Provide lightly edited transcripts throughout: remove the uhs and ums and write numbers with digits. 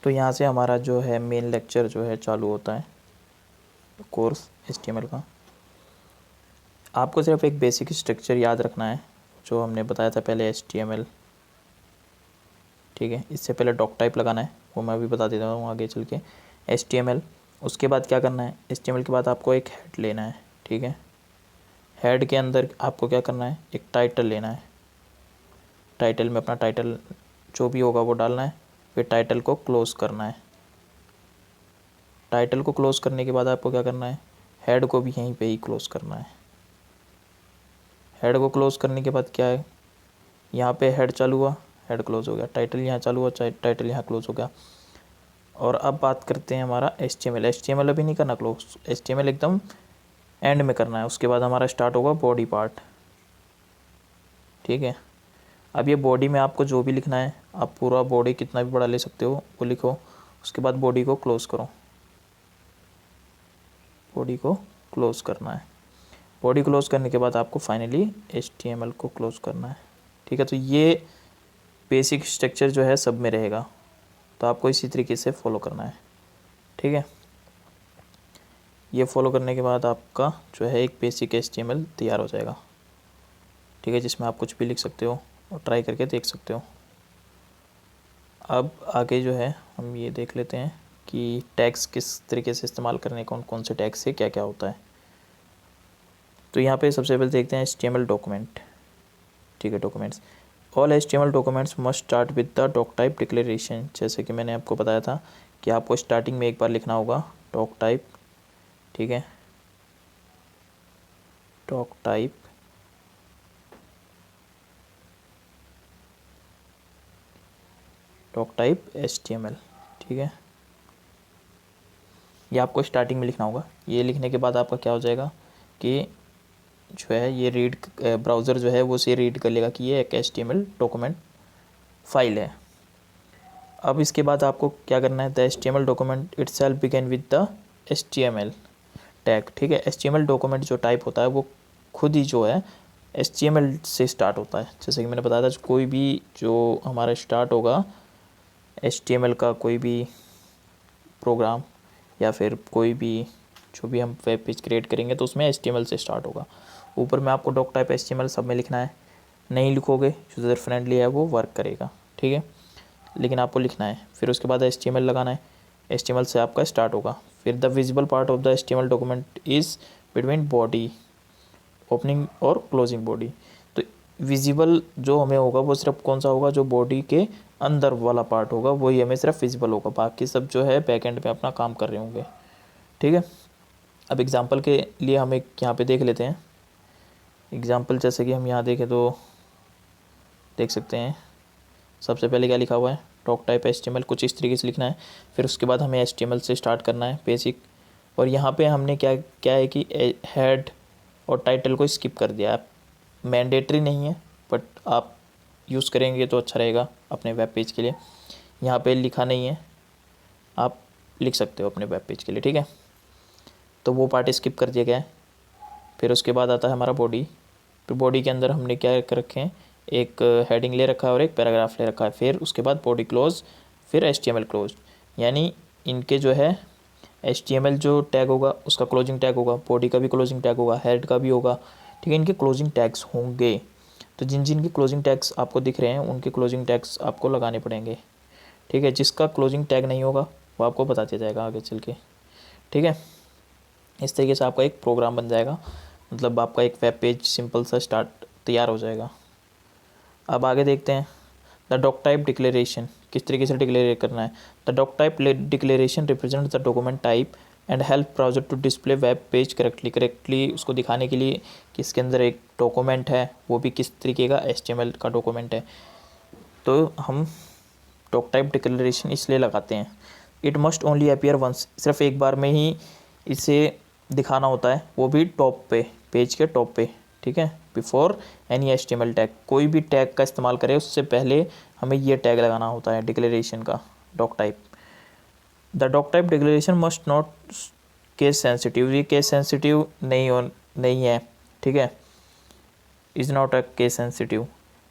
तो यहाँ से हमारा जो है मेन लेक्चर जो है चालू होता है, कोर्स HTML का। आपको सिर्फ एक बेसिक स्ट्रक्चर याद रखना है जो हमने बताया था पहले, HTML, ठीक है। इससे पहले डॉक टाइप लगाना है, वो मैं अभी बता देता हूँ आगे चल के। HTML, उसके बाद क्या करना है, HTML के बाद आपको एक हेड लेना है, ठीक है। हेड के अंदर आपको क्या करना है, एक टाइटल लेना है। टाइटल में अपना टाइटल जो भी होगा वो डालना है, फिर टाइटल को क्लोज़ करना है। टाइटल को क्लोज़ करने के बाद आपको क्या करना है, हेड को भी यहीं पे ही क्लोज़ करना है। हेड को क्लोज़ करने के बाद क्या है, यहाँ पे हेड चालू हुआ, हेड क्लोज़ हो गया, टाइटल यहाँ चालू हुआ, टाइटल यहाँ क्लोज़ हो गया। और अब बात करते हैं हमारा HTML अभी नहीं करना क्लोज, HTML एकदम एंड में करना है। उसके बाद हमारा स्टार्ट होगा बॉडी पार्ट, ठीक है। अब ये बॉडी में आपको जो भी लिखना है, आप पूरा बॉडी कितना भी बड़ा ले सकते हो वो लिखो। उसके बाद बॉडी को क्लोज़ करो, बॉडी को क्लोज़ करना है। बॉडी क्लोज़ करने के बाद आपको फाइनली HTML को क्लोज़ करना है, ठीक है। तो ये बेसिक स्ट्रक्चर जो है सब में रहेगा, तो आपको इसी तरीके से फॉलो करना है, ठीक है। ये फॉलो करने के बाद आपका जो है एक बेसिक HTML तैयार हो जाएगा, ठीक है, जिसमें आप कुछ भी लिख सकते हो और ट्राई करके देख सकते हो। अब आगे जो है हम ये देख लेते हैं कि टैग्स किस तरीके से इस्तेमाल करने, कौन कौन से टैग्स से क्या क्या होता है। तो यहाँ पे सबसे पहले देखते हैं HTML डॉक्यूमेंट, ठीक है। Documents, all HTML documents must start with the doctype declaration. जैसे कि मैंने आपको बताया था कि आपको स्टार्टिंग में एक बार लिखना होगा डॉक टाइप, ठीक है, डॉक टाइप HTML, ठीक है। ये आपको स्टार्टिंग में लिखना होगा। ये लिखने के बाद आपका क्या हो जाएगा कि जो है ये रीड, ब्राउज़र जो है वो से रीड कर लेगा कि ये एक HTML डॉक्यूमेंट फाइल है। अब इसके बाद आपको क्या करना है, the HTML document itself begin with the HTML tag, ठीक है। HTML डॉक्यूमेंट जो टाइप होता है वो खुद ही जो है HTML से स्टार्ट होता है। जैसे कि मैंने बताया था, कोई भी जो हमारा स्टार्ट होगा HTML का कोई भी प्रोग्राम या फिर कोई भी जो भी हम वेब पेज क्रिएट करेंगे तो उसमें HTML से स्टार्ट होगा। ऊपर में आपको डॉक टाइप HTML सब में लिखना है, नहीं लिखोगे यूज़र फ्रेंडली है वो वर्क करेगा, ठीक है, लेकिन आपको लिखना है। फिर उसके बाद HTML लगाना है, HTML से आपका स्टार्ट होगा। फिर the visible part of the HTML document is between body, opening और क्लोजिंग बॉडी। तो विजिबल जो हमें होगा वो सिर्फ कौन सा होगा, जो बॉडी के अंदर वाला पार्ट होगा वही हमें सिर्फ विजिबल होगा, बाकी सब जो है बैक एंड पे अपना काम कर रहे होंगे, ठीक है। अब एग्जांपल के लिए हम एक यहाँ पे देख लेते हैं एग्जांपल। जैसे कि हम यहाँ देखें तो देख सकते हैं सबसे पहले क्या लिखा हुआ है, डॉक टाइप HTML, कुछ इस तरीके से लिखना है। फिर उसके बाद हमें HTML से स्टार्ट करना है बेसिक। और यहाँ पे हमने क्या क्या है कि हेड और टाइटल को स्किप कर दिया। मैंडेटरी नहीं है बट आप यूज़ करेंगे तो अच्छा रहेगा अपने वेब पेज के लिए। यहाँ पे लिखा नहीं है, आप लिख सकते हो अपने वेब पेज के लिए, ठीक है। तो वो पार्ट स्किप कर दिया गया है। फिर उसके बाद आता है हमारा बॉडी। फिर बॉडी के अंदर हमने क्या कर रखे हैं, एक हेडिंग ले रखा है और एक पैराग्राफ ले रखा है। फिर उसके बाद बॉडी क्लोज, फिर HTML क्लोज, यानी इनके जो है HTML जो टैग होगा उसका क्लोजिंग टैग होगा, बॉडी का भी क्लोजिंग टैग होगा, हेड का भी होगा, ठीक है। इनके क्लोजिंग टैग्स होंगे। तो जिन जिन की क्लोजिंग टैग्स आपको दिख रहे हैं उनके क्लोजिंग टैग्स आपको लगाने पड़ेंगे, ठीक है। जिसका क्लोजिंग टैग नहीं होगा वो आपको बता दिया जाएगा आगे चल के, ठीक है। इस तरीके से आपका एक प्रोग्राम बन जाएगा, मतलब आपका एक वेब पेज सिंपल सा स्टार्ट तैयार हो जाएगा। अब आगे देखते हैं द डॉक टाइप डिक्लेरेशन, किस तरीके से डिक्लेयर करना है। The doctype declaration represent the document type and help browser to display web page correctly उसको दिखाने के लिए कि इसके अंदर एक डॉक्यूमेंट है, वो भी किस तरीके का HTML का डॉक्यूमेंट है। तो हम डॉक टाइप डिक्लेरेशन इसलिए लगाते हैं, it must only appear once, सिर्फ एक बार में ही इसे दिखाना होता है, वो भी टॉप पे, पेज के टॉप पे, ठीक है। बिफोर एनी HTML टैग, कोई भी टैग का इस्तेमाल करें उससे पहले हमें ये टैग लगाना होता है डिक्लेरेशन का, doctype. The doctype declaration must not case sensitive, ये केस सेंसिटिव नहीं है, ठीक है। Is not a case sensitive,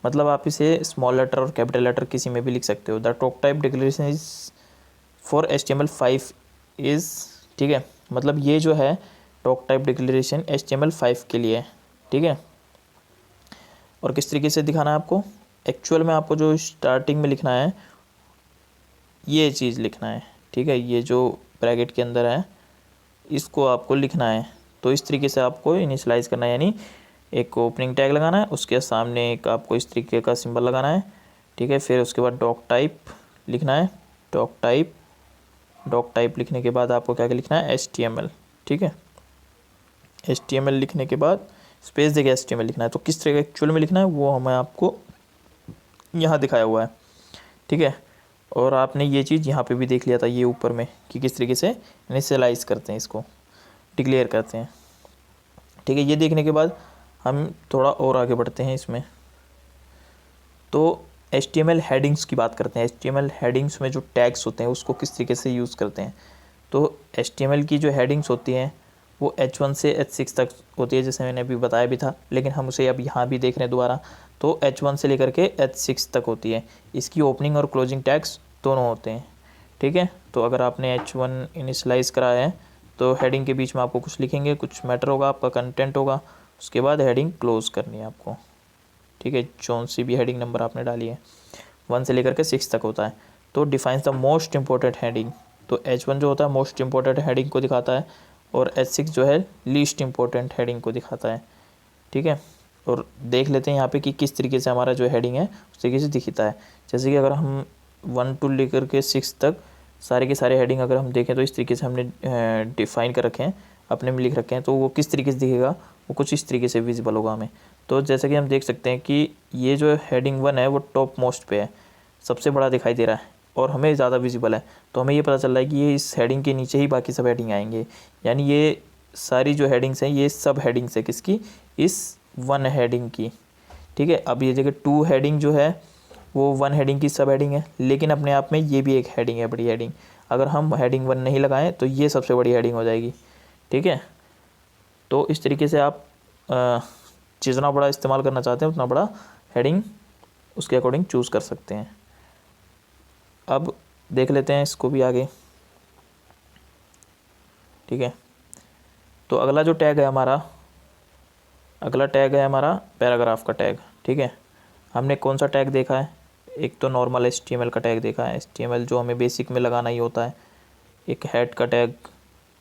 मतलब आप इसे स्मॉल लेटर और कैपिटल लेटर किसी में भी लिख सकते हो। The doctype declaration is for HTML5 is, ठीक है, मतलब ये जो है टॉक टाइप डिक्लेरेशन HTML5 के लिए है, ठीक है। और किस तरीके से दिखाना है आपको, एक्चुअल में आपको जो स्टार्टिंग में लिखना है ये चीज़ लिखना है, ठीक है, ये जो ब्रैकेट के अंदर है इसको आपको लिखना है। तो इस तरीके से आपको इनिशियलाइज़ करना है, यानी एक ओपनिंग टैग लगाना है, उसके सामने एक आपको इस तरीके का सिंबल लगाना है, ठीक है। फिर उसके बाद डॉक टाइप लिखना है, डॉक टाइप लिखने के बाद आपको क्या क्या लिखना है, HTML, ठीक है। HTML लिखने के बाद स्पेस देके HTML लिखना है। तो किस तरह का एक्चुअल में लिखना है वो हमें आपको यहाँ दिखाया हुआ है, ठीक है। और आपने ये चीज़ यहाँ पे भी देख लिया था ये ऊपर में कि किस तरीके से इनिशियलाइज़ करते हैं, इसको डिक्लेयर करते हैं, ठीक है। ये देखने के बाद हम थोड़ा और आगे बढ़ते हैं इसमें। तो HTML हेडिंग्स की बात करते हैं। HTML हेडिंग्स में जो टैग्स होते हैं उसको किस तरीके से यूज़ करते हैं। तो HTML की जो हेडिंग्स होती हैं वो H1 से H6 तक होती है, जैसे मैंने अभी बताया भी था, लेकिन हम उसे अब यहाँ भी देख रहे हैं दोबारा। तो H1 से लेकर के H6 तक होती है। इसकी ओपनिंग और क्लोजिंग टैग्स दोनों होते हैं, ठीक है। तो अगर आपने H1 इनिशलाइज़ कराया है तो हेडिंग के बीच में आपको कुछ लिखेंगे, कुछ मैटर होगा, आपका कंटेंट होगा, उसके बाद हेडिंग क्लोज़ करनी है आपको, ठीक है। जौन सी भी हेडिंग नंबर आपने डाली है 1 से लेकर के 6 तक होता है। तो defines the most important heading, तो H1 जो होता है मोस्ट इंपॉर्टेंट हेडिंग को दिखाता है और H6 जो है लीस्ट इंपॉर्टेंट हेडिंग को दिखाता है, ठीक है। और देख लेते हैं यहाँ पे कि किस तरीके से हमारा जो हेडिंग है उस तरीके से दिखता है। जैसे कि अगर हम 1 to लेकर के 6 तक सारे के सारे हेडिंग अगर हम देखें तो इस तरीके से हमने डिफ़ाइन कर रखे हैं, अपने में लिख रखे हैं। तो वो किस तरीके से दिखेगा, वो कुछ इस तरीके से विजिबल होगा हमें। तो जैसे कि हम देख सकते हैं कि ये जो हेडिंग 1 है वो टॉप मोस्ट पे है, सबसे बड़ा दिखाई दे रहा है और हमें ज़्यादा विजिबल है। तो हमें ये पता चल रहा है कि ये इस हेडिंग के नीचे ही बाकी सब हेडिंग आएंगे, यानी ये सारी जो हेडिंग्स हैं ये सब हेडिंग्स है किसकी, इस 1 हेडिंग की, ठीक है। अब ये जगह 2 हेडिंग जो है वो 1 हेडिंग की सब हेडिंग है, लेकिन अपने आप में ये भी एक हेडिंग है, बड़ी हेडिंग। अगर हम हेडिंग 1 नहीं लगाएं तो ये सबसे बड़ी हेडिंग हो जाएगी, ठीक है। तो इस तरीके से आप जितना बड़ा इस्तेमाल करना चाहते हैं उतना बड़ा हेडिंग उसके अकॉर्डिंग चूज़ कर सकते हैं। अब देख लेते हैं इसको भी आगे, ठीक है। तो अगला जो टैग है हमारा, अगला टैग है हमारा पैराग्राफ का टैग, ठीक है। हमने कौन सा टैग देखा है, एक तो नॉर्मल HTML का टैग देखा है, HTML जो हमें बेसिक में लगाना ही होता है। एक हेड का टैग,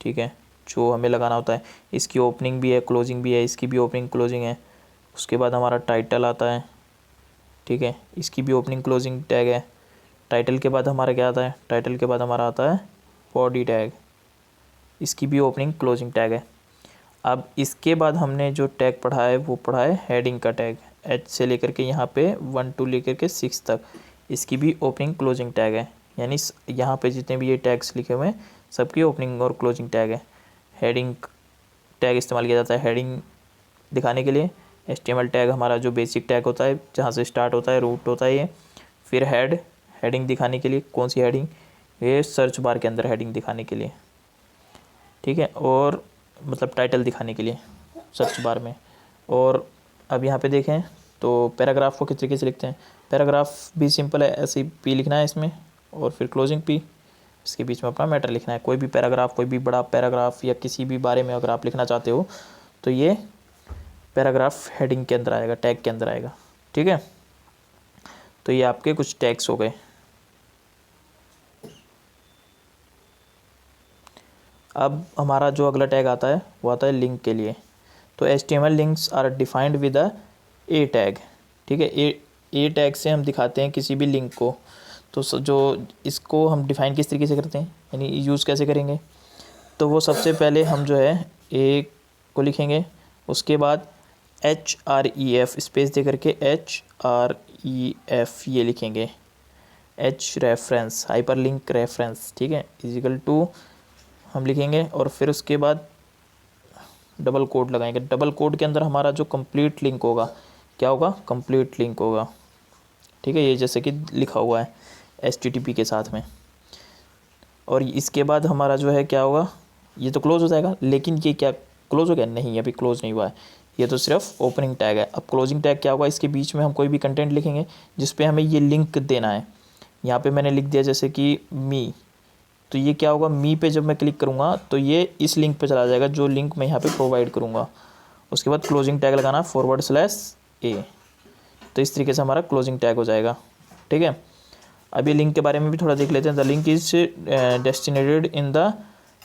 ठीक है, जो हमें लगाना होता है। इसकी ओपनिंग भी है, क्लोजिंग भी है, इसकी भी ओपनिंग क्लोजिंग है। उसके बाद हमारा टाइटल आता है, ठीक है, इसकी भी ओपनिंग क्लोजिंग टैग है। टाइटल के बाद हमारा क्या आता है, टाइटल के बाद हमारा आता है बॉडी टैग, इसकी भी ओपनिंग क्लोजिंग टैग है। अब इसके बाद हमने जो टैग पढ़ा है वो पढ़ा है हेडिंग का टैग, H से लेकर के यहाँ पे 1 to लेकर के 6 तक, इसकी भी ओपनिंग क्लोजिंग टैग है। यानी यहाँ पे जितने भी ये टैग्स लिखे हुए हैं सबकी ओपनिंग और क्लोजिंग टैग है। हेडिंग टैग इस्तेमाल किया जाता है हेडिंग दिखाने के लिए। HTML टैग हमारा जो बेसिक टैग होता है जहाँ से स्टार्ट होता है, रूट होता है ये। फिर हेडिंग दिखाने के लिए, कौन सी हेडिंग, ये सर्च बार के अंदर हेडिंग दिखाने के लिए, ठीक है। और मतलब टाइटल दिखाने के लिए सर्च बार में। और अब यहाँ पे देखें तो पैराग्राफ को किस तरीके से लिखते हैं। पैराग्राफ भी सिंपल है, ऐसे ही पी लिखना है इसमें और फिर क्लोजिंग पी, इसके बीच में अपना मैटर लिखना है। कोई भी पैराग्राफ, कोई भी बड़ा पैराग्राफ या किसी भी बारे में अगर आप लिखना चाहते हो तो ये पैराग्राफ हेडिंग के अंदर आएगा, टैग के अंदर आएगा, ठीक है। तो ये आपके कुछ टैग्स हो गए। अब हमारा जो अगला टैग आता है वो आता है लिंक के लिए। तो HTML links are defined with a A tag, ठीक है। ए टैग से हम दिखाते हैं किसी भी लिंक को। तो जो इसको हम डिफ़ाइन किस तरीके से करते हैं, यानी यूज़ कैसे करेंगे। तो वो सबसे पहले हम जो है ए को लिखेंगे, उसके बाद HREF स्पेस दे करके HREF ये लिखेंगे, H reference, hyper link reference, ठीक है, इजिकल टू हम लिखेंगे। और फिर उसके बाद डबल कोड लगाएंगे। डबल कोड के अंदर हमारा जो कंप्लीट लिंक होगा क्या होगा, कंप्लीट लिंक होगा, ठीक है। ये जैसे कि लिखा हुआ है HTTP के साथ में। और इसके बाद हमारा जो है क्या होगा, ये तो क्लोज़ हो जाएगा। लेकिन ये क्या क्लोज़ हो गया, नहीं अभी क्लोज़ नहीं हुआ है, ये तो सिर्फ ओपनिंग टैग है। अब क्लोजिंग टैग क्या होगा, इसके बीच में हम कोई भी कंटेंट लिखेंगे जिस पे हमें ये लिंक देना है। यहाँ पे मैंने लिख दिया जैसे कि मी, तो ये क्या होगा, मी पे जब मैं क्लिक करूँगा तो ये इस लिंक पे चला जाएगा जो लिंक मैं यहाँ पे प्रोवाइड करूँगा। उसके बाद क्लोजिंग टैग लगाना /a। तो इस तरीके से हमारा क्लोजिंग टैग हो जाएगा। ठीक है, अब ये लिंक के बारे में भी थोड़ा देख लेते हैं। The link is destinated in the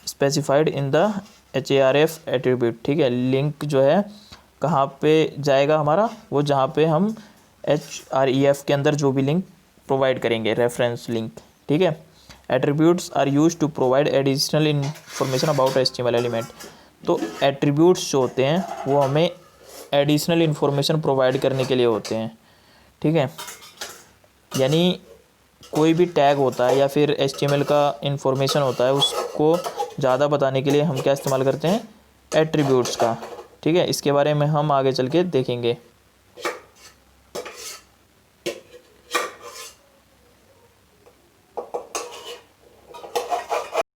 specified in the HARF attribute. ठीक है, लिंक जो है कहाँ पे जाएगा हमारा, वो जहाँ पे हम HREF के अंदर जो भी लिंक प्रोवाइड करेंगे, रेफरेंस लिंक। ठीक है, attributes are use to provide additional information about HTML element. तो एट्रीब्यूट्स जो होते हैं वो हमें एडिशनल इन्फॉर्मेशन प्रोवाइड करने के लिए होते हैं। ठीक है, यानी कोई भी टैग होता है या फिर HTML का इन्फॉर्मेशन होता है, उसको ज़्यादा बताने के लिए हम क्या इस्तेमाल करते हैं, एट्रीब्यूट्स का। ठीक है, इसके बारे में हम आगे चल के देखेंगे।